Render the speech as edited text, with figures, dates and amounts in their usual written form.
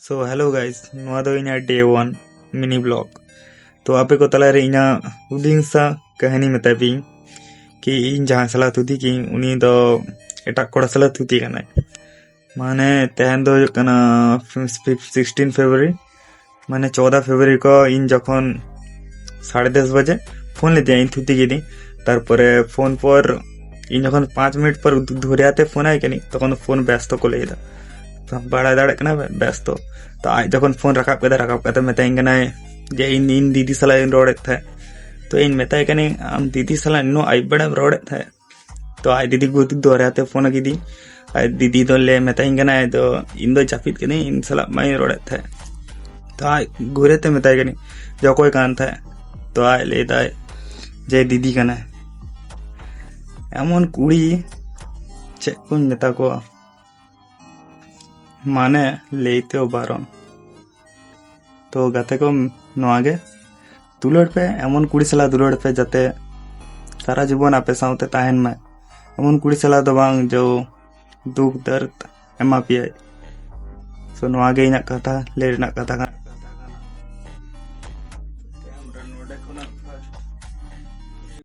so hello guys नोआ दो इना डे 1 मिनी ब्लॉग तो आपे को तला रे इना हुडिंग सा कहानी मता भी कि इन जहां सला तुती कि उनी दो एटा कोड़ा सला तुती कना माने तेहन दो कना 16 फरवरी माने 14 फरवरी को इन जखन 10:30 बजे फोन लेते इन तुती की दी तारपरे फोन पर इन जखन 5 मिनट पर धरे आते फोन आए कनी तखन फोन व्यस्त को लेदा बड़ा दाड़े कना व्यस्त तो आज जखन फोन रकाब कते मेताई कना जे इन दीदी सला इन रोड़े थे तो इन मेताई कनी आम दीदी सला नो आई बड़ा रोड़े थे तो आज दीदी गुत दोहराते फोन की दी आज दीदी तो ले मेताई कना तो इन दो जापित कनी इन सला माई रोड़े थे तो आज घुरे ते मेताई कनी जो कोई कान थे तो आज ले दाए जे दीदी कना एमन कुड़ी चे कुन मेता को माने लेते हो बारन तो गाते को नोआगे दुलड़ पे एमन कुड़ी सला दुलड़ पे जाते सारा जीवन आपे साउते ताहन में एमन कुड़ी सला दो बांग जो दुख दर्द एमा पिए सो नोआगे इना कथा ले ना कथा